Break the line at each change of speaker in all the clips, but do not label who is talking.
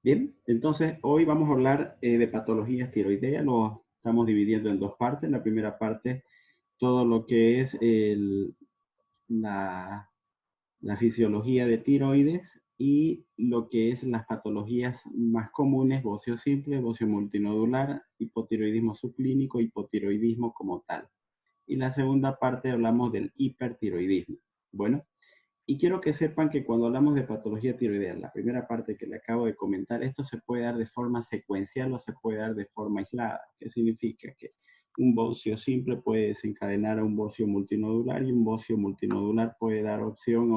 Bien, entonces hoy vamos a hablar de patologías tiroideas. Lo estamos dividiendo en dos partes. La primera parte, todo lo que es la, la fisiología de tiroides y lo que es las patologías más comunes, bocio simple, bocio multinodular, hipotiroidismo subclínico, hipotiroidismo como tal. Y la segunda parte hablamos del hipertiroidismo. Bueno, y quiero que sepan que cuando hablamos de patología tiroidea, la primera parte que le acabo de comentar, esto se puede dar de forma secuencial o se puede dar de forma aislada. ¿Qué significa? Que un bocio simple puede desencadenar a un bocio multinodular y un bocio multinodular puede dar opción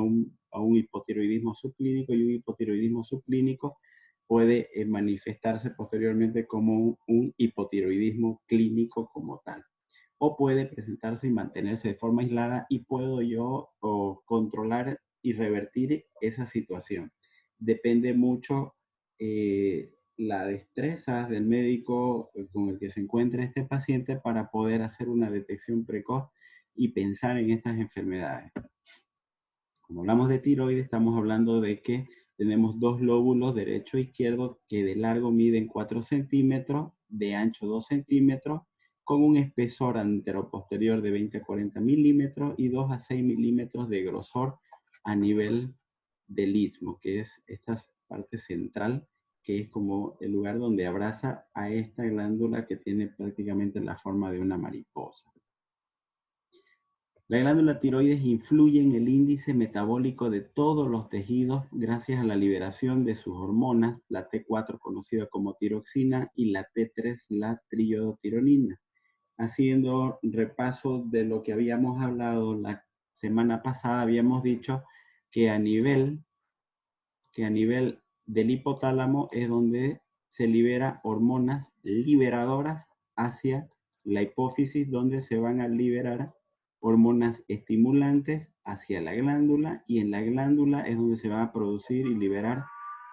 a un hipotiroidismo subclínico y un hipotiroidismo subclínico puede manifestarse posteriormente como un hipotiroidismo clínico como tal o puede presentarse y mantenerse de forma aislada y puedo yo controlar y revertir esa situación. Depende mucho la destreza del médico con el que se encuentra este paciente para poder hacer una detección precoz y pensar en estas enfermedades. Como hablamos de tiroides, estamos hablando de que tenemos dos lóbulos, derecho e izquierdo, que de largo miden 4 centímetros, de ancho 2 centímetros, con un espesor anteroposterior de 20 a 40 milímetros y 2 a 6 milímetros de grosor a nivel del istmo, que es esta parte central, que es como el lugar donde abraza a esta glándula que tiene prácticamente la forma de una mariposa. La glándula tiroides influye en el índice metabólico de todos los tejidos gracias a la liberación de sus hormonas, la T4 conocida como tiroxina y la T3 la triiodotironina. Haciendo repaso de lo que habíamos hablado la semana pasada, habíamos dicho que a nivel del hipotálamo es donde se libera hormonas liberadoras hacia la hipófisis, donde se van a liberar hormonas estimulantes hacia la glándula y en la glándula es donde se van a producir y liberar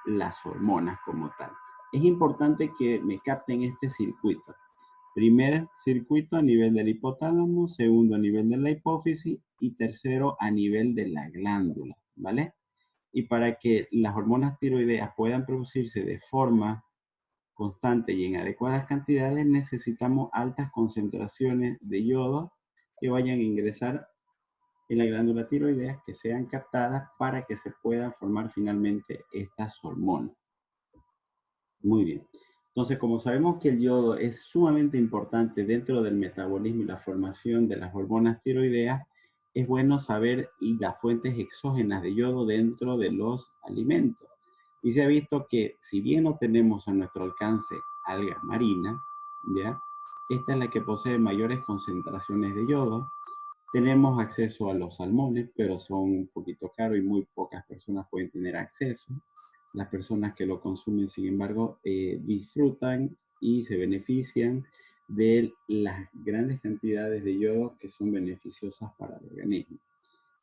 las hormonas como tal. Es importante que me capten este circuito. Primer circuito a nivel del hipotálamo, segundo a nivel de la hipófisis y tercero a nivel de la glándula, ¿vale? Y para que las hormonas tiroideas puedan producirse de forma constante y en adecuadas cantidades, necesitamos altas concentraciones de yodo que vayan a ingresar en la glándula tiroidea, que sean captadas para que se puedan formar finalmente estas hormonas. Muy bien. Entonces, como sabemos que el yodo es sumamente importante dentro del metabolismo y la formación de las hormonas tiroideas, es bueno saber las fuentes exógenas de yodo dentro de los alimentos. Y se ha visto que si bien no tenemos a nuestro alcance algas marinas, ¿ya? Esta es la que posee mayores concentraciones de yodo. Tenemos acceso a los salmones, pero son un poquito caros y muy pocas personas pueden tener acceso. Las personas que lo consumen, sin embargo, disfrutan y se benefician de las grandes cantidades de yodo que son beneficiosas para el organismo.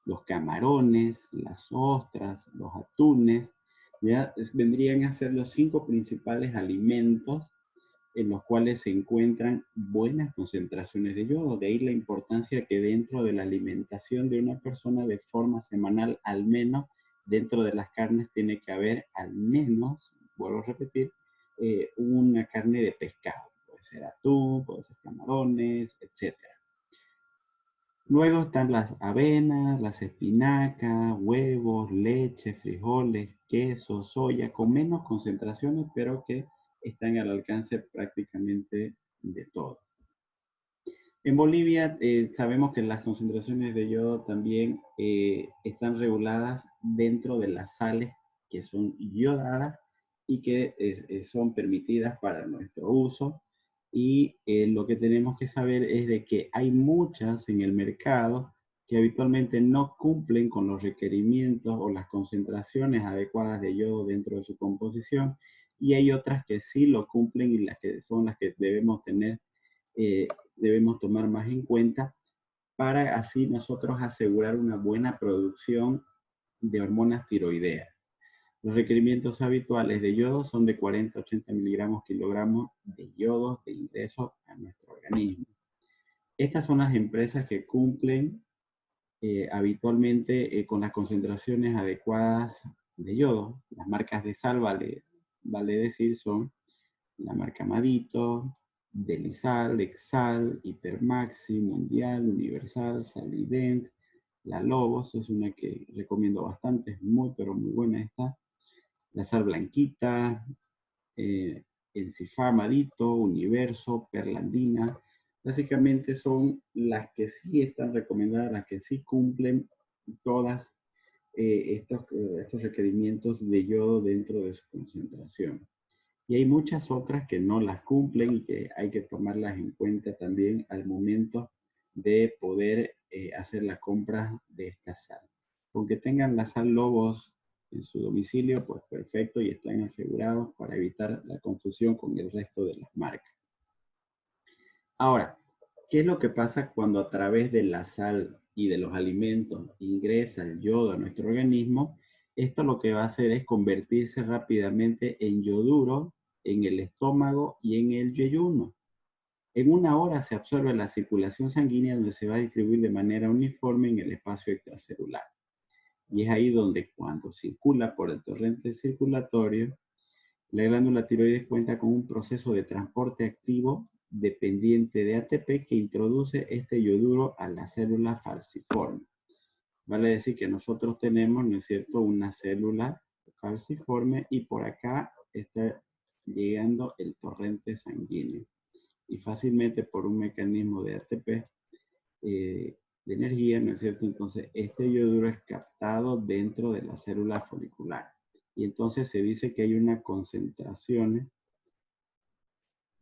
Los camarones, las ostras, los atunes, ya vendrían a ser los 5 principales alimentos en los cuales se encuentran buenas concentraciones de yodo. De ahí la importancia que dentro de la alimentación de una persona de forma semanal, al menos dentro de las carnes, tiene que haber al menos, vuelvo a repetir, una carne de pescado. Puede ser atún, puede ser camarones, etcétera. Luego están las avenas, las espinacas, huevos, leche, frijoles, queso, soya, con menos concentraciones, pero que están al alcance prácticamente de todo. En Bolivia sabemos que las concentraciones de yodo también están reguladas dentro de las sales que son yodadas y que son permitidas para nuestro uso. Y lo que tenemos que saber es de que hay muchas en el mercado que habitualmente no cumplen con los requerimientos o las concentraciones adecuadas de yodo dentro de su composición y hay otras que sí lo cumplen y las que son las que debemos tener debemos tomar más en cuenta para así nosotros asegurar una buena producción de hormonas tiroideas. Los requerimientos habituales de yodo son de 40 a 80 miligramos kilogramos de yodo de ingreso a nuestro organismo. Estas son las empresas que cumplen habitualmente con las concentraciones adecuadas de yodo. Las marcas de sal vale decir, son la marca Madito, Delisal, Exal, Hipermaxi, Mundial, Universal, Salident, la Lobos, es una que recomiendo bastante, es muy, pero muy buena esta. La Sal Blanquita, Encifar, Madito, Universo, Perlandina. Básicamente son las que sí están recomendadas, las que sí cumplen todas estos requerimientos de yodo dentro de su concentración. Y hay muchas otras que no las cumplen y que hay que tomarlas en cuenta también al momento de poder hacer la compra de esta sal. Con que tengan la sal Lobos en su domicilio, pues perfecto y están asegurados para evitar la confusión con el resto de las marcas. Ahora, ¿qué es lo que pasa cuando a través de la sal y de los alimentos ingresa el yodo a nuestro organismo? Esto lo que va a hacer es convertirse rápidamente en yoduro en el estómago y en el yeyuno. En una hora se absorbe la circulación sanguínea donde se va a distribuir de manera uniforme en el espacio extracelular. Y es ahí donde cuando circula por el torrente circulatorio, la glándula tiroides cuenta con un proceso de transporte activo dependiente de ATP que introduce este yoduro a la célula falciforme. Vale decir que nosotros tenemos, ¿no es cierto?, una célula falciforme y por acá está llegando el torrente sanguíneo. Y fácilmente por un mecanismo de ATP, de energía, ¿no es cierto? Entonces este yoduro es captado dentro de la célula folicular. Y entonces se dice que hay una concentración,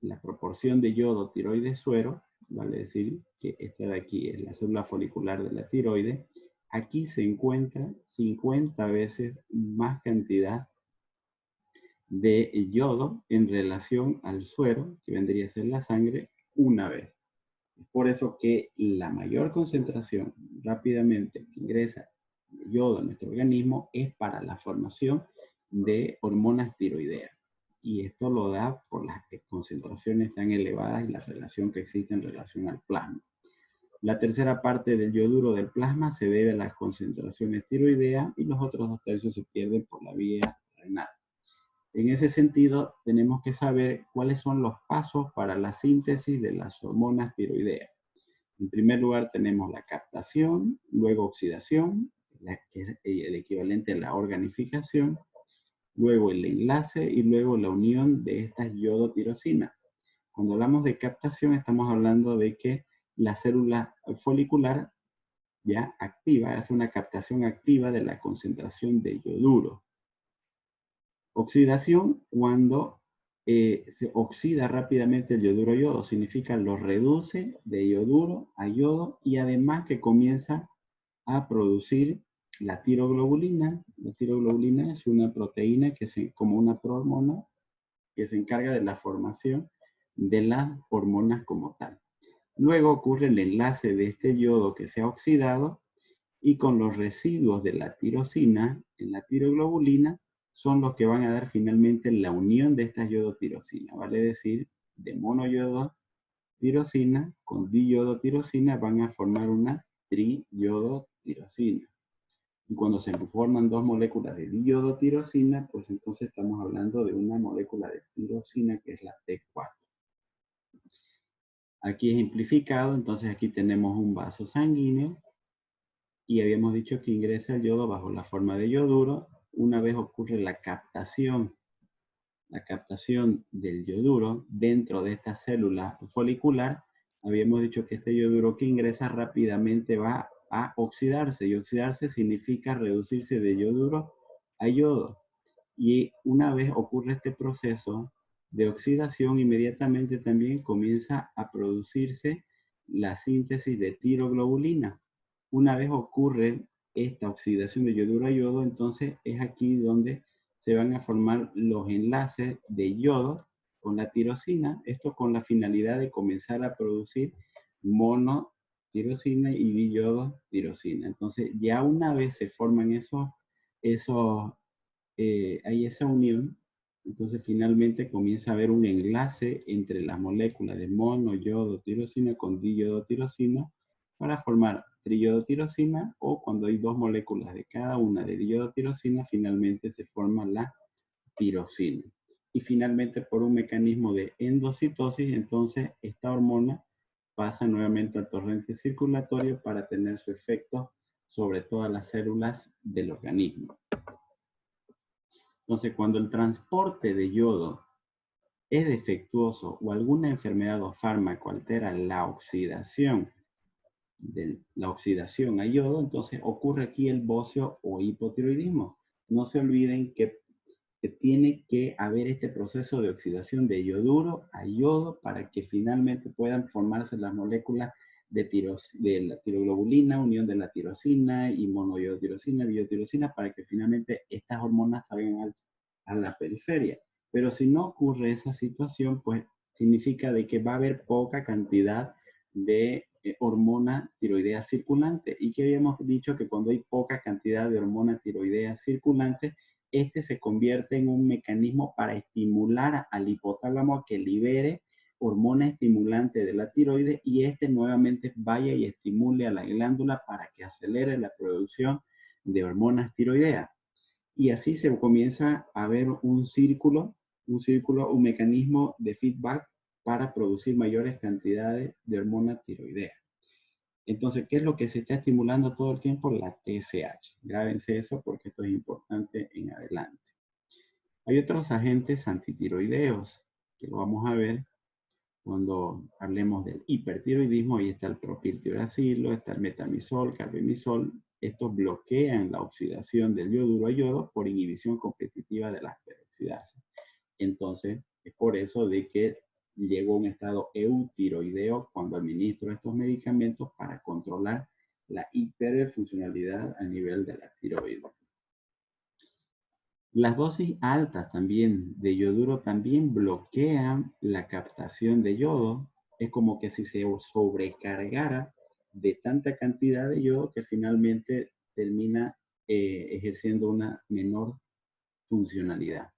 la proporción de yodo tiroides suero, vale decir que esta de aquí es la célula folicular de la tiroides, aquí se encuentra 50 veces más cantidad de yodo en relación al suero, que vendría a ser la sangre, una vez. Es por eso que la mayor concentración rápidamente que ingresa yodo a nuestro organismo es para la formación de hormonas tiroideas. Y esto lo da por las concentraciones tan elevadas y la relación que existe en relación al plasma. La tercera parte del yoduro del plasma se debe a las concentraciones tiroideas y los otros 2/3 se pierden por la vía renal. En ese sentido, tenemos que saber cuáles son los pasos para la síntesis de las hormonas tiroideas. En primer lugar tenemos la captación, luego oxidación, que es el equivalente a la organificación, luego el enlace y luego la unión de estas yodotirosinas. Cuando hablamos de captación estamos hablando de que la célula folicular ya activa, hace una captación activa de la concentración de yoduro. Oxidación, cuando se oxida rápidamente el yoduro a yodo, significa lo reduce de yoduro a yodo y además que comienza a producir la tiroglobulina. La tiroglobulina es una proteína que es como una prohormona que se encarga de la formación de las hormonas como tal. Luego ocurre el enlace de este yodo que se ha oxidado y con los residuos de la tirosina en la tiroglobulina son los que van a dar finalmente la unión de estas yodotirosinas, vale decir, de monoyodotirosina con diyodotirosina van a formar una triyodotirosina. Y cuando se forman dos moléculas de diyodotirosina, pues entonces estamos hablando de una molécula de tirosina que es la T4. Aquí es amplificado, entonces aquí tenemos un vaso sanguíneo y habíamos dicho que ingresa el yodo bajo la forma de yoduro. Una vez ocurre la captación del yoduro dentro de esta célula folicular, habíamos dicho que este yoduro que ingresa rápidamente va a oxidarse, y oxidarse significa reducirse de yoduro a yodo. Y una vez ocurre este proceso de oxidación, inmediatamente también comienza a producirse la síntesis de tiroglobulina. Una vez ocurre esta oxidación de yoduro a yodo, entonces es aquí donde se van a formar los enlaces de yodo con la tirosina, esto con la finalidad de comenzar a producir monotirosina y diyodotirosina. Entonces ya una vez se forman hay esa unión, entonces finalmente comienza a haber un enlace entre las moléculas de monoyodotirosina con diyodotirosina para formar triyodotirosina, o cuando hay dos moléculas de cada una de diyodotirosina, finalmente se forma la tirosina. y finalmente por un mecanismo de endocitosis, entonces esta hormona pasa nuevamente al torrente circulatorio para tener su efecto sobre todas las células del organismo. Entonces, cuando el transporte de yodo es defectuoso o alguna enfermedad o fármaco altera la oxidación a yodo, entonces ocurre aquí el bocio o hipotiroidismo. No se olviden que tiene que haber este proceso de oxidación de yoduro a yodo para que finalmente puedan formarse las moléculas de la tiroglobulina, unión de la tirosina y monoiodotirosina, biotirosina, para que finalmente estas hormonas salgan a la periferia. Pero si no ocurre esa situación, pues significa de que va a haber poca cantidad de hormona tiroidea circulante. Y que habíamos dicho que cuando hay poca cantidad de hormona tiroidea circulante, este se convierte en un mecanismo para estimular al hipotálamo a que libere hormona estimulante de la tiroides y este nuevamente vaya y estimule a la glándula para que acelere la producción de hormonas tiroideas. Y así se comienza a ver un mecanismo de feedback para producir mayores cantidades de hormona tiroidea. Entonces, ¿qué es lo que se está estimulando todo el tiempo? La TSH. Grábense eso porque esto es importante en adelante. Hay otros agentes antitiroideos que lo vamos a ver cuando hablemos del hipertiroidismo. Ahí está el propiltiuracilo, está el metamizol, carbimazol. Estos bloquean la oxidación del yoduro a yodo por inhibición competitiva de las peroxidasas. Entonces, es por eso de que llegó a un estado eutiroideo cuando administro estos medicamentos para controlar la hiperfuncionalidad a nivel de la tiroides. Las dosis altas también de yoduro también bloquean la captación de yodo. Es como que si se sobrecargara de tanta cantidad de yodo que finalmente termina ejerciendo una menor funcionalidad.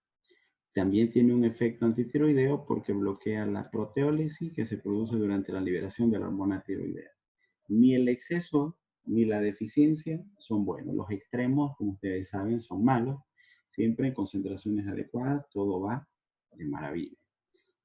También tiene un efecto antitiroideo porque bloquea la proteólisis que se produce durante la liberación de la hormona tiroidea. Ni el exceso ni la deficiencia son buenos. Los extremos, como ustedes saben, son malos. Siempre en concentraciones adecuadas, todo va de maravilla.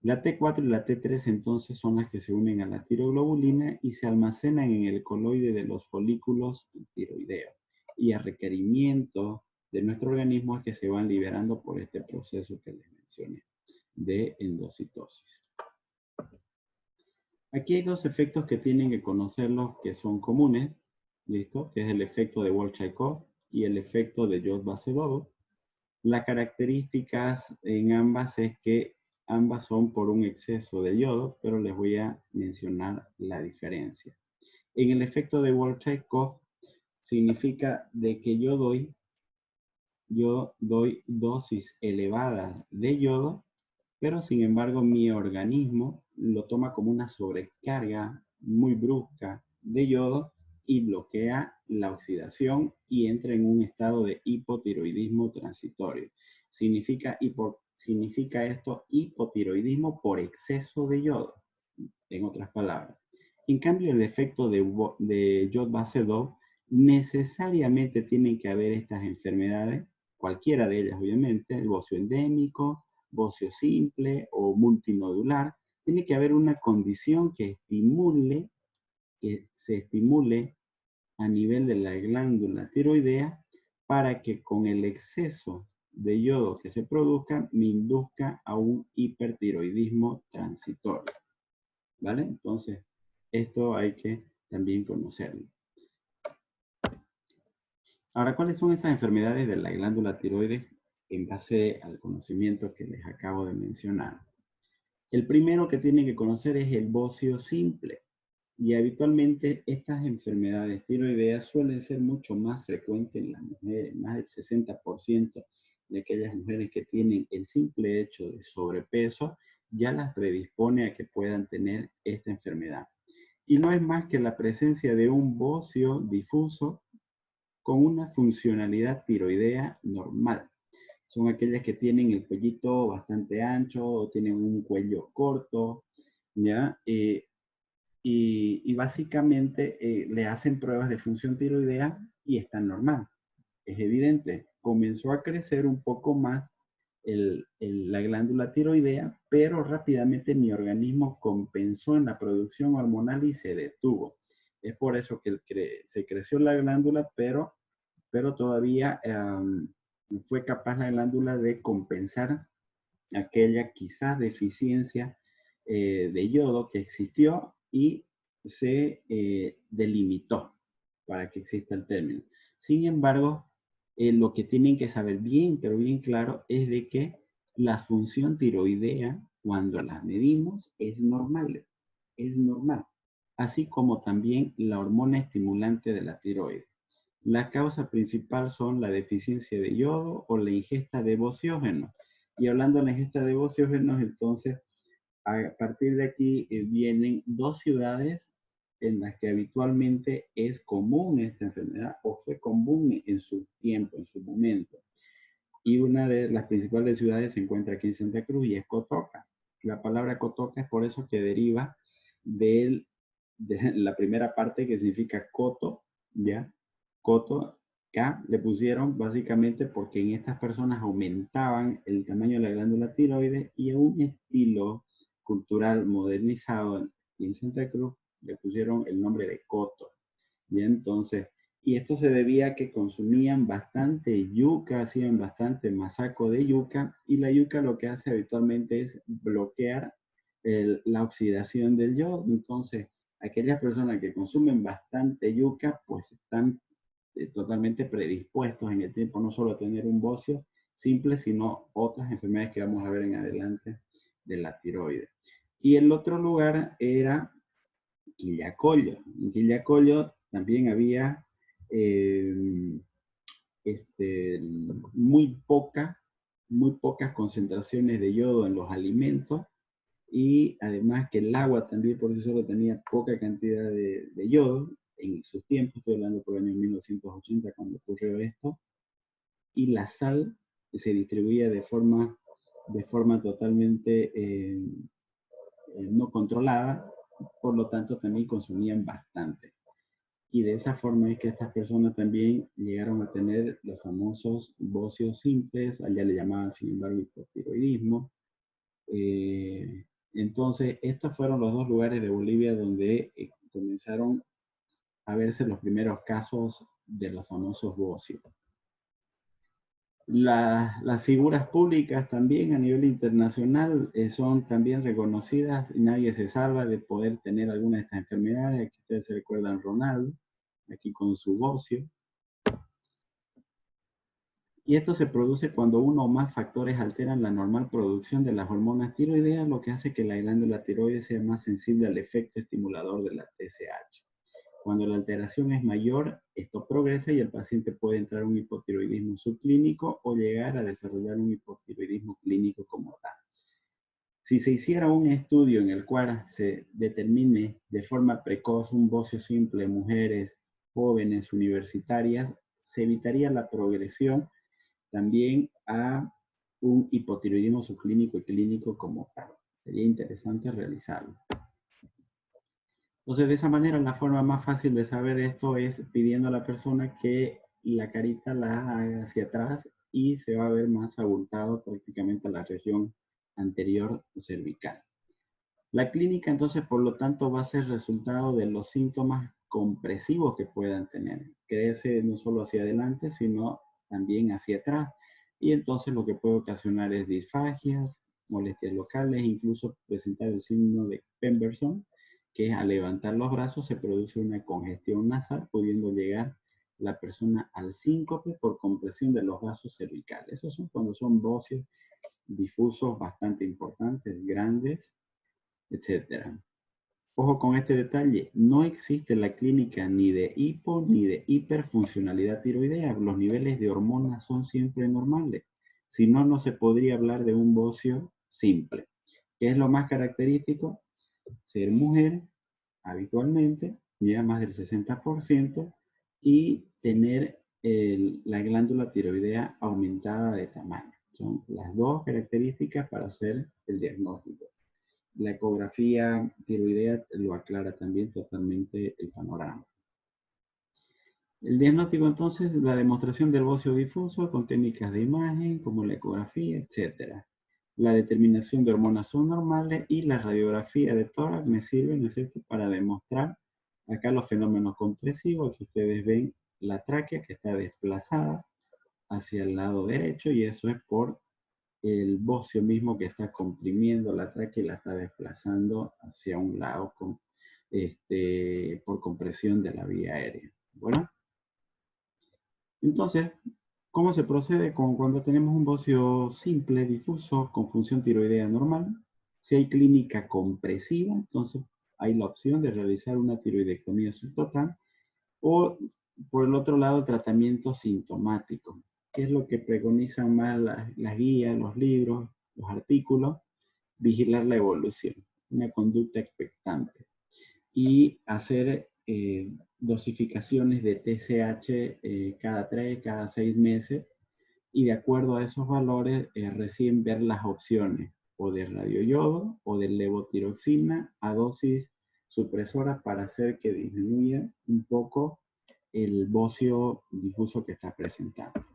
La T4 y la T3 entonces son las que se unen a la tiroglobulina y se almacenan en el coloide de los folículos tiroideos. Y a requerimiento de nuestro organismo es que se van liberando por este proceso que les mencioné de endocitosis. Aquí hay dos efectos que tienen que conocerlos que son comunes, ¿listo? Que es el efecto de Bolshakov y el efecto de Jod-Vaselov. Las características en ambas es que ambas son por un exceso de yodo, pero les voy a mencionar la diferencia. En el efecto de Bolshakov significa de que yo doy dosis elevadas de yodo, pero sin embargo mi organismo lo toma como una sobrecarga muy brusca de yodo y bloquea la oxidación y entra en un estado de hipotiroidismo transitorio. Significa esto hipotiroidismo por exceso de yodo, en otras palabras. En cambio, el efecto de Jod-Vaselov necesariamente tienen que haber estas enfermedades, cualquiera de ellas obviamente, el bocio endémico, bocio simple o multinodular. Tiene que haber una condición que se estimule a nivel de la glándula tiroidea para que con el exceso de yodo que se produzca me induzca a un hipertiroidismo transitorio. ¿Vale? Entonces, esto hay que también conocerlo. Ahora, ¿cuáles son esas enfermedades de la glándula tiroides en base al conocimiento que les acabo de mencionar? El primero que tienen que conocer es el bocio simple. Y habitualmente estas enfermedades tiroideas suelen ser mucho más frecuentes en las mujeres. Más del 60% de aquellas mujeres que tienen el simple hecho de sobrepeso ya las predispone a que puedan tener esta enfermedad. Y no es más que la presencia de un bocio difuso con una funcionalidad tiroidea normal. Son aquellas que tienen el cuellito bastante ancho o tienen un cuello corto, ¿ya? Y básicamente le hacen pruebas de función tiroidea y están normal. Es evidente, comenzó a crecer un poco más la glándula tiroidea, pero rápidamente mi organismo compensó en la producción hormonal y se detuvo. Es por eso que se creció la glándula, pero todavía fue capaz la glándula de compensar aquella quizás deficiencia de yodo que existió y se delimitó para que exista el término. Sin embargo, lo que tienen que saber bien, pero bien claro, es de que la función tiroidea, cuando la medimos, es normal. Es normal. Así como también la hormona estimulante de la tiroides. La causa principal son la deficiencia de yodo o la ingesta de bociógenos. Y hablando de la ingesta de bociógenos, entonces, a partir de aquí vienen dos ciudades en las que habitualmente es común esta enfermedad o fue común en su tiempo, en su momento. Y una de las principales ciudades se encuentra aquí en Santa Cruz y es Cotoca. La palabra Cotoca es por eso que deriva de la primera parte que significa coto, ¿ya? Coto, K, le pusieron básicamente porque en estas personas aumentaban el tamaño de la glándula tiroides y a un estilo cultural modernizado en Santa Cruz le pusieron el nombre de coto. Y entonces, y esto se debía a que consumían bastante yuca, hacían bastante masaco de yuca, y la yuca lo que hace habitualmente es bloquear la oxidación del yodo. Entonces, aquellas personas que consumen bastante yuca, pues están totalmente predispuestos en el tiempo no solo a tener un bocio simple, sino otras enfermedades que vamos a ver en adelante de la tiroides. Y el otro lugar era Quillacollo. En Quillacollo también había eh, este, muy pocas concentraciones de yodo en los alimentos y además que el agua también por sí solo tenía poca cantidad de yodo en sus tiempos, estoy hablando por el año 1980 cuando ocurrió esto, y la sal se distribuía de forma totalmente no controlada, por lo tanto también consumían bastante. Y de esa forma es que estas personas también llegaron a tener los famosos bocios simples, allá le llamaban sin embargo hipotiroidismo. Entonces, estos fueron los dos lugares de Bolivia donde comenzaron a verse los primeros casos de los famosos bocios. Las figuras públicas también a nivel internacional son también reconocidas y nadie se salva de poder tener alguna de estas enfermedades. Aquí ustedes se recuerdan Ronaldo, aquí con su bocio. Y esto se produce cuando uno o más factores alteran la normal producción de las hormonas tiroideas, lo que hace que la glándula tiroides sea más sensible al efecto estimulador de la TSH. Cuando la alteración es mayor, esto progresa y el paciente puede entrar en un hipotiroidismo subclínico o llegar a desarrollar un hipotiroidismo clínico como tal. Si se hiciera un estudio en el cual se determine de forma precoz un bocio simple en mujeres jóvenes universitarias, se evitaría la progresión también a un hipotiroidismo subclínico y clínico como tal. Sería interesante realizarlo. Entonces, de esa manera, la forma más fácil de saber esto es pidiendo a la persona que la carita la haga hacia atrás y se va a ver más abultado prácticamente a la región anterior cervical. La clínica, entonces, por lo tanto, va a ser resultado de los síntomas compresivos que puedan tener. Crece no solo hacia adelante, sino también hacia atrás. Y entonces lo que puede ocasionar es disfagias, molestias locales, incluso presentar el signo de Pemberson, que es al levantar los brazos se produce una congestión nasal, pudiendo llegar la persona al síncope por compresión de los vasos cervicales. Esos son cuando son bocios difusos bastante importantes, grandes, etcétera. Ojo con este detalle, no existe la clínica ni de hipo ni de hiperfuncionalidad tiroidea. Los niveles de hormonas son siempre normales. Si no, no se podría hablar de un bocio simple. ¿Qué es lo más característico? Ser mujer, habitualmente, ya más del 60%, y tener la glándula tiroidea aumentada de tamaño. Son las dos características para hacer el diagnóstico. La ecografía tiroidea lo aclara también totalmente el panorama. El diagnóstico entonces, la demostración del bocio difuso con técnicas de imagen como la ecografía, etc. La determinación de hormonas subnormales y la radiografía de tórax me sirve, ¿no es cierto?, para demostrar acá los fenómenos compresivos. Aquí ustedes ven la tráquea que está desplazada hacia el lado derecho y eso es por el bocio mismo que está comprimiendo la tráquea y la está desplazando hacia un lado por compresión de la vía aérea. Bueno, entonces, ¿cómo se procede cuando tenemos un bocio simple, difuso, con función tiroidea normal? Si hay clínica compresiva, entonces hay la opción de realizar una tiroidectomía subtotal o, por el otro lado, tratamiento sintomático, que es lo que preconizan más las guías, los libros, los artículos, vigilar la evolución, una conducta expectante y hacer dosificaciones de TSH cada 3, cada 6 meses y de acuerdo a esos valores recién ver las opciones o de radioyodo o de levotiroxina a dosis supresoras para hacer que disminuya un poco el bocio difuso que está presentando.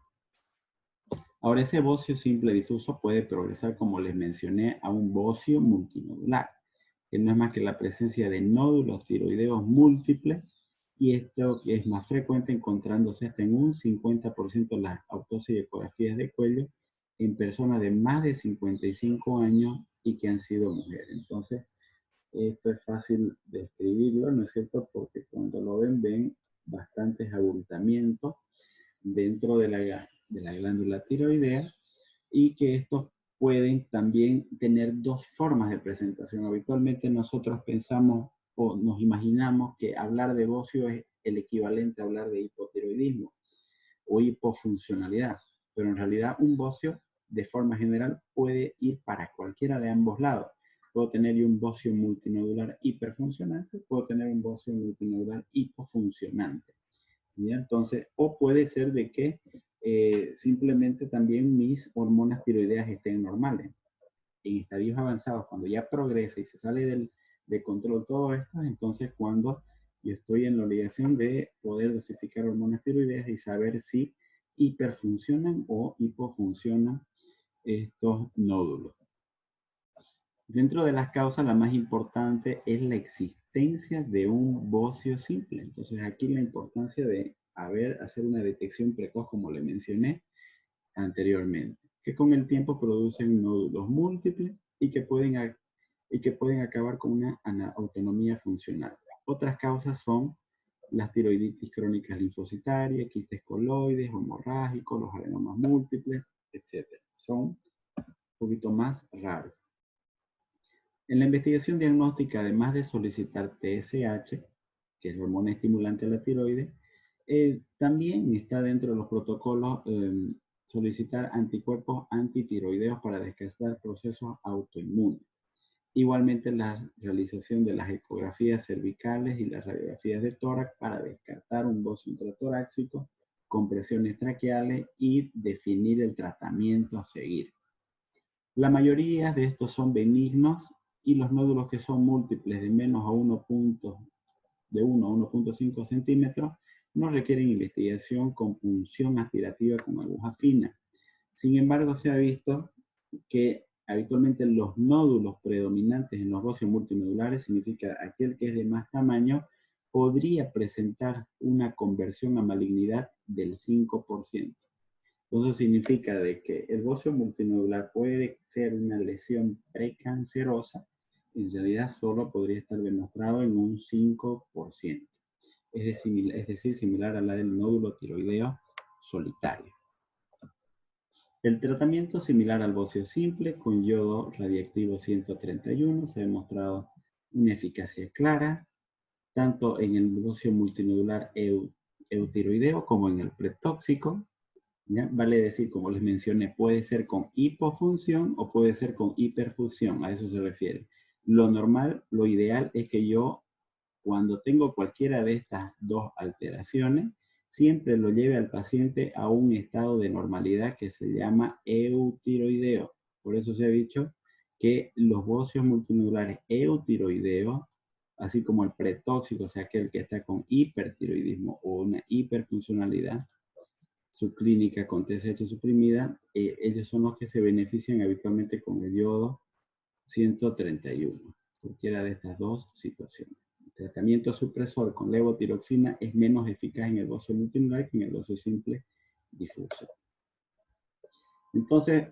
Ahora ese bocio simple difuso puede progresar, como les mencioné, a un bocio multinodular, que no es más que la presencia de nódulos tiroideos múltiples, y esto es más frecuente encontrándose hasta en un 50% de las autopsias y ecografías de cuello en personas de más de 55 años y que han sido mujeres. Entonces, esto es fácil de describirlo, ¿no es cierto? Porque cuando lo ven, ven bastantes abultamientos dentro de la glándula tiroidea y que estos pueden también tener dos formas de presentación. Habitualmente nosotros pensamos o nos imaginamos que hablar de bocio es el equivalente a hablar de hipotiroidismo o hipofuncionalidad, pero en realidad un bocio de forma general puede ir para cualquiera de ambos lados. Puedo tener un bocio multinodular hiperfuncionante, puedo tener un bocio multinodular hipofuncionante. ¿Ya? Entonces, o puede ser de que simplemente también mis hormonas tiroideas estén normales. En estadios avanzados, cuando ya progresa y se sale de control todo esto, entonces cuando yo estoy en la obligación de poder dosificar hormonas tiroideas y saber si hiperfuncionan o hipofuncionan estos nódulos. Dentro de las causas, la más importante es la existencia de un bocio simple. Entonces, aquí la importancia de hacer una detección precoz, como le mencioné anteriormente, que con el tiempo producen nódulos múltiples y que pueden acabar con una autonomía funcional. Otras causas son las tiroiditis crónicas linfocitarias, quistes coloides, hemorrágicos, los adenomas múltiples, etc. Son un poquito más raros. En la investigación diagnóstica, además de solicitar TSH, que es la hormona estimulante de la tiroides, también está dentro de los protocolos solicitar anticuerpos antitiroideos para descartar procesos autoinmunes. Igualmente la realización de las ecografías cervicales y las radiografías de tórax para descartar un bocio intratorácico, compresiones traqueales y definir el tratamiento a seguir. La mayoría de estos son benignos y los nódulos que son múltiples de menos a 1 a 1.5 centímetros no requieren investigación con punción aspirativa con aguja fina. Sin embargo, se ha visto que habitualmente los nódulos predominantes en los bocios multinodulares significa aquel que es de más tamaño podría presentar una conversión a malignidad del 5%. Eso significa de que el bocio multinodular puede ser una lesión precancerosa, en realidad solo podría estar demostrado en un 5%. Es decir, similar a la del nódulo tiroideo solitario. El tratamiento similar al bocio simple con yodo radiactivo 131 se ha demostrado una eficacia clara, tanto en el bocio multinodular eutiroideo como en el pretóxico. ¿Ya? Vale decir, como les mencioné, puede ser con hipofunción o puede ser con hiperfunción, a eso se refiere. Lo normal, lo ideal es que yo, cuando tengo cualquiera de estas dos alteraciones, siempre lo lleve al paciente a un estado de normalidad que se llama eutiroideo. Por eso se ha dicho que los bocios multinodulares eutiroideos así como el pretóxico, o sea, aquel que está con hipertiroidismo o una hiperfuncionalidad subclínica con TSH suprimida, ellos son los que se benefician habitualmente con el yodo 131, cualquiera de estas dos situaciones. El tratamiento supresor con levotiroxina es menos eficaz en el bocio multinodular que en el bocio simple difuso. Entonces,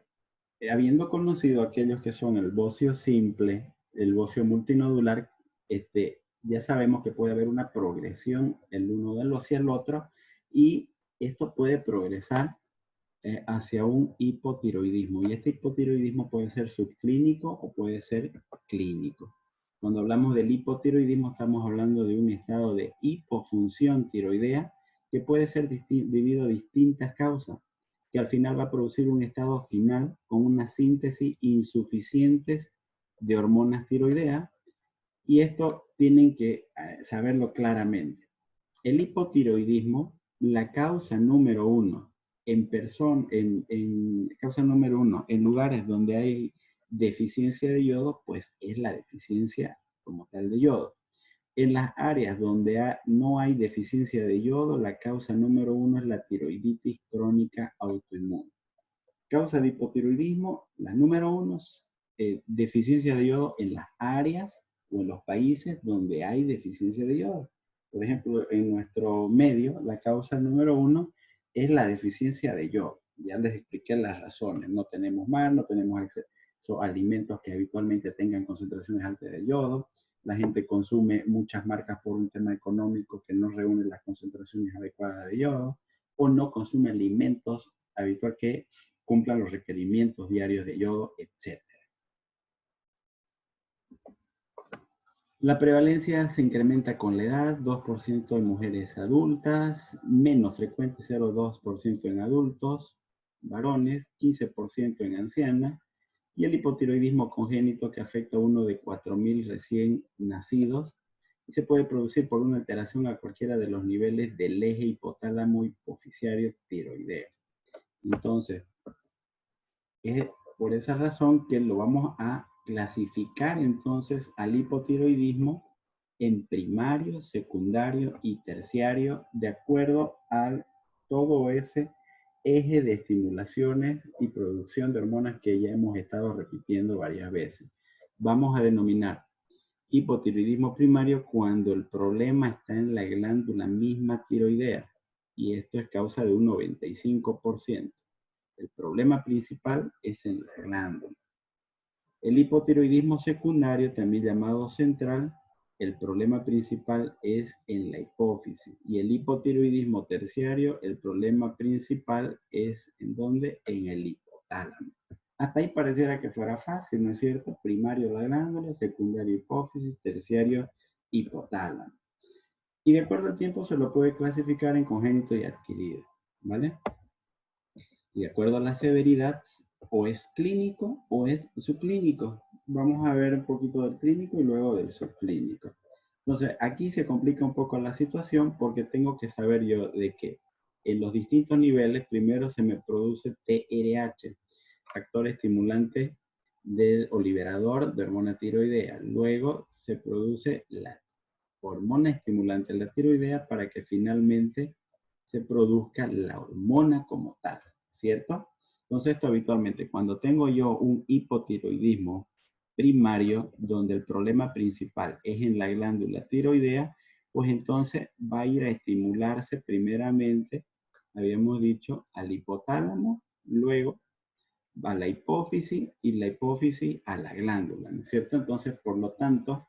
habiendo conocido aquellos que son el bocio simple, el bocio multinodular, ya sabemos que puede haber una progresión el uno del hacia el otro y esto puede progresar hacia un hipotiroidismo. Y este hipotiroidismo puede ser subclínico o puede ser clínico. Cuando hablamos del hipotiroidismo estamos hablando de un estado de hipofunción tiroidea que puede ser debido a distintas causas, que al final va a producir un estado final con una síntesis insuficiente de hormonas tiroideas, y esto tienen que saberlo claramente. El hipotiroidismo, la causa número uno causa número uno en lugares donde hay deficiencia de yodo, pues es la deficiencia como tal de yodo. En las áreas donde no hay deficiencia de yodo, la causa número uno es la tiroiditis crónica autoinmune. Causa de hipotiroidismo, la número uno es deficiencia de yodo en las áreas o en los países donde hay deficiencia de yodo. Por ejemplo, en nuestro medio, la causa número uno es la deficiencia de yodo. Ya les expliqué las razones. No tenemos mar, no tenemos acceso a alimentos que habitualmente tengan concentraciones altas de yodo. La gente consume muchas marcas por un tema económico que no reúne las concentraciones adecuadas de yodo, o no consume alimentos habitual que cumplan los requerimientos diarios de yodo, etc. La prevalencia se incrementa con la edad, 2% en mujeres adultas, menos frecuente, 0,2% en adultos, varones, 15% en ancianas, y el hipotiroidismo congénito que afecta a uno de 4.000 recién nacidos y se puede producir por una alteración a cualquiera de los niveles del eje hipotálamo hipoficiario tiroideo. Entonces, es por esa razón que lo vamos a clasificar entonces al hipotiroidismo en primario, secundario y terciario de acuerdo a todo ese eje de estimulaciones y producción de hormonas que ya hemos estado repitiendo varias veces. Vamos a denominar hipotiroidismo primario cuando el problema está en la glándula misma tiroidea, y esto es causa de un 95%. El problema principal es en la glándula. El hipotiroidismo secundario, también llamado central, el problema principal es en la hipófisis. Y el hipotiroidismo terciario, el problema principal es ¿en dónde? En el hipotálamo. Hasta ahí pareciera que fuera fácil, ¿no es cierto? Primario la glándula, secundario hipófisis, terciario hipotálamo. Y de acuerdo al tiempo se lo puede clasificar en congénito y adquirido, ¿vale? Y de acuerdo a la severidad, o es clínico o es subclínico. Vamos a ver un poquito del clínico y luego del subclínico. Entonces, aquí se complica un poco la situación porque tengo que saber yo de que en los distintos niveles, primero se me produce TRH, factor estimulante o liberador de hormona tiroidea. Luego se produce la hormona estimulante de la tiroidea para que finalmente se produzca la hormona como tal, ¿cierto? Entonces esto habitualmente, cuando tengo yo un hipotiroidismo primario, donde el problema principal es en la glándula tiroidea, pues entonces va a ir a estimularse primeramente, habíamos dicho, al hipotálamo, luego va a la hipófisis y la hipófisis a la glándula, ¿no es cierto? Entonces, por lo tanto,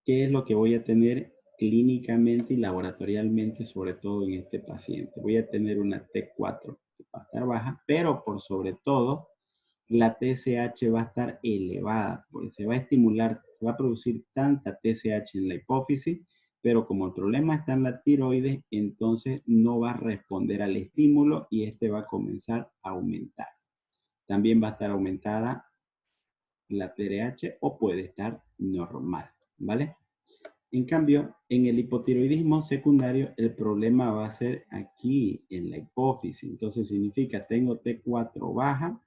¿qué es lo que voy a tener clínicamente y laboratorialmente, sobre todo en este paciente? Voy a tener una T4 que va a estar baja, pero por sobre todo, la TSH va a estar elevada, porque se va a estimular, va a producir tanta TSH en la hipófisis, pero como el problema está en la tiroides, entonces no va a responder al estímulo y este va a comenzar a aumentar. También va a estar aumentada la TRH o puede estar normal, ¿vale? En cambio, en el hipotiroidismo secundario, el problema va a ser aquí en la hipófisis. Entonces significa tengo T4 baja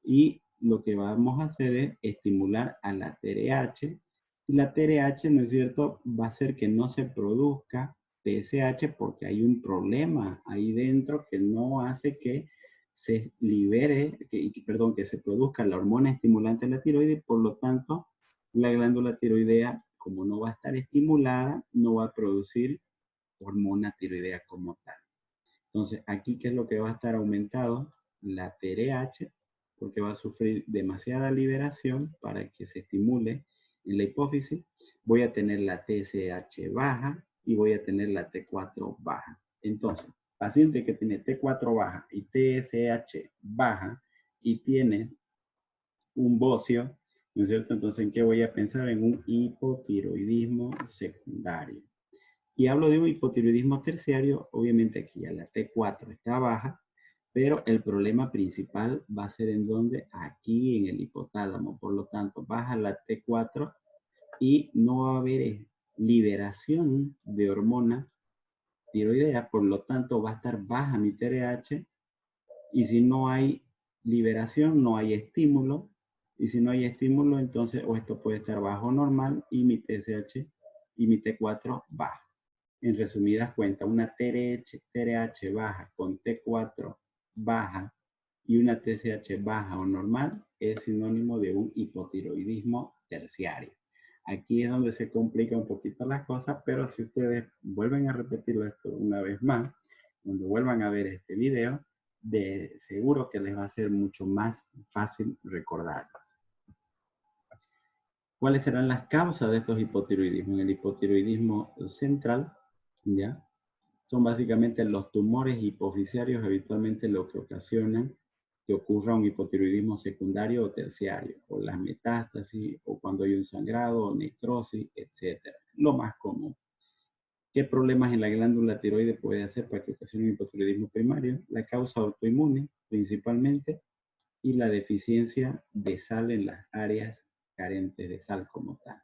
y lo que vamos a hacer es estimular a la TRH, y la TRH, ¿no es cierto?, va a hacer que no se produzca TSH porque hay un problema ahí dentro que no hace que se libere, que se produzca la hormona estimulante de la tiroides, por lo tanto, la glándula tiroidea, como no va a estar estimulada, no va a producir hormona tiroidea como tal. Entonces, aquí, ¿qué es lo que va a estar aumentado? La TRH, porque va a sufrir demasiada liberación para que se estimule en la hipófisis. Voy a tener la TSH baja y voy a tener la T4 baja. Entonces, paciente que tiene T4 baja y TSH baja y tiene un bocio, ¿no es cierto? Entonces, ¿en qué voy a pensar? En un hipotiroidismo secundario. Y hablo de un hipotiroidismo terciario, obviamente aquí ya la T4 está baja, pero el problema principal va a ser en donde, aquí en el hipotálamo. Por lo tanto, baja la T4 y no va a haber liberación de hormona tiroidea, por lo tanto va a estar baja mi TRH, y si no hay liberación, no hay estímulo, y si no hay estímulo, entonces o esto puede estar bajo normal y mi TSH y mi T4 baja. En resumidas cuentas, una TRH baja con T4 baja y una TSH baja o normal es sinónimo de un hipotiroidismo terciario. Aquí es donde se complica un poquito las cosas, pero si ustedes vuelven a repetirlo esto una vez más, cuando vuelvan a ver este video, de seguro que les va a ser mucho más fácil recordarlo. ¿Cuáles serán las causas de estos hipotiroidismos? En el hipotiroidismo central, ¿ya? Son básicamente los tumores hipofisiarios habitualmente lo que ocasionan que ocurra un hipotiroidismo secundario o terciario, o las metástasis, o cuando hay un sangrado, o necrosis, etc. Lo más común. ¿Qué problemas en la glándula tiroides puede hacer para que ocasione un hipotiroidismo primario? La causa autoinmune, principalmente, y la deficiencia de sal en las áreas carentes de sal como tal.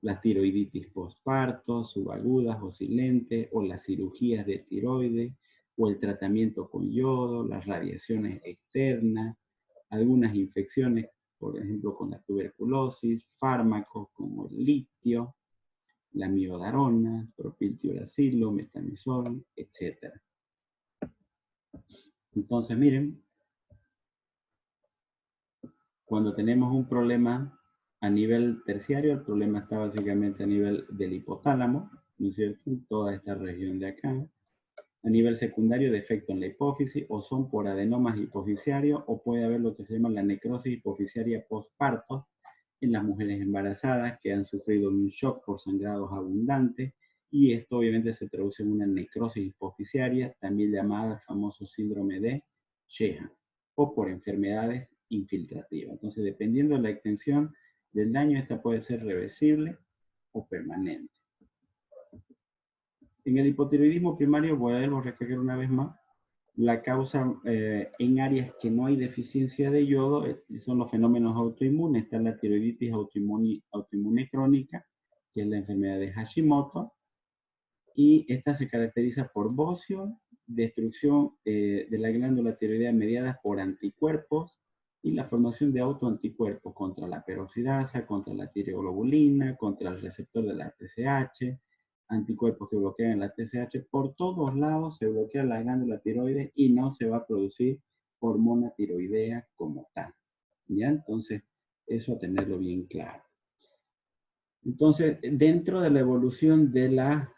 La tiroiditis postparto, subagudas o silentes, o las cirugías de tiroides, o el tratamiento con yodo, las radiaciones externas, algunas infecciones, por ejemplo, con la tuberculosis, fármacos como el litio, la miodarona, propiltiuracilo, metamizol, etc. Entonces, miren, cuando tenemos un problema a nivel terciario, el problema está básicamente a nivel del hipotálamo, ¿no es cierto? En toda esta región de acá. A nivel secundario, defecto en la hipófisis, o son por adenomas hipofisiarios, o puede haber lo que se llama la necrosis hipofisiaria postparto en las mujeres embarazadas que han sufrido un shock por sangrados abundantes, y esto obviamente se traduce en una necrosis hipofisiaria, también llamada el famoso síndrome de Sheehan, o por enfermedades infiltrativas. Entonces, dependiendo de la extensión del daño, esta puede ser reversible o permanente. En el hipotiroidismo primario, vuelvo a recalcar una vez más, la causa en áreas que no hay deficiencia de yodo son los fenómenos autoinmunes. Está la tiroiditis autoinmune crónica, que es la enfermedad de Hashimoto, y esta se caracteriza por bocio, destrucción de la glándula tiroidea mediada por anticuerpos y la formación de autoanticuerpos contra la peroxidasa, contra la tireoglobulina, contra el receptor de la TSH, anticuerpos que bloquean la TSH. Por todos lados se bloquea la glándula tiroides y no se va a producir hormona tiroidea como tal. ¿Ya? Entonces, eso a tenerlo bien claro. Entonces, dentro de la evolución de la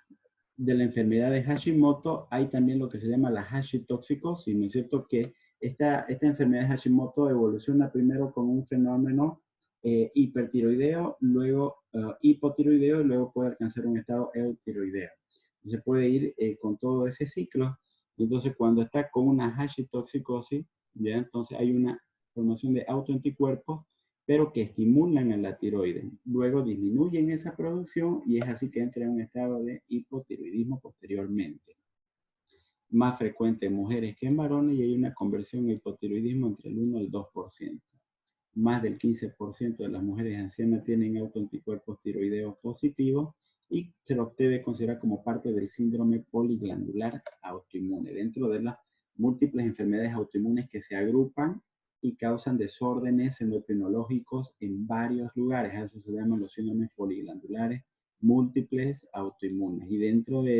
enfermedad de Hashimoto, hay también lo que se llama la hashitoxicosis, ¿no es cierto? Que esta enfermedad de Hashimoto evoluciona primero con un fenómeno hipertiroideo, luego hipotiroideo, y luego puede alcanzar un estado eutiroideo. Se puede ir con todo ese ciclo, y entonces cuando está con una hashitoxicosis, ya entonces hay una formación de autoanticuerpos, pero que estimulan a la tiroides. Luego disminuyen esa producción y es así que entra en un estado de hipotiroidismo posteriormente. Más frecuente en mujeres que en varones, y hay una conversión a hipotiroidismo entre el 1 y el 2%. Más del 15% de las mujeres ancianas tienen autoanticuerpos tiroideos positivos y se los debe considerar como parte del síndrome poliglandular autoinmune, dentro de las múltiples enfermedades autoinmunes que se agrupan y causan desórdenes endocrinológicos en varios lugares. A eso se llaman los síndromes poliglandulares múltiples autoinmunes. Y dentro de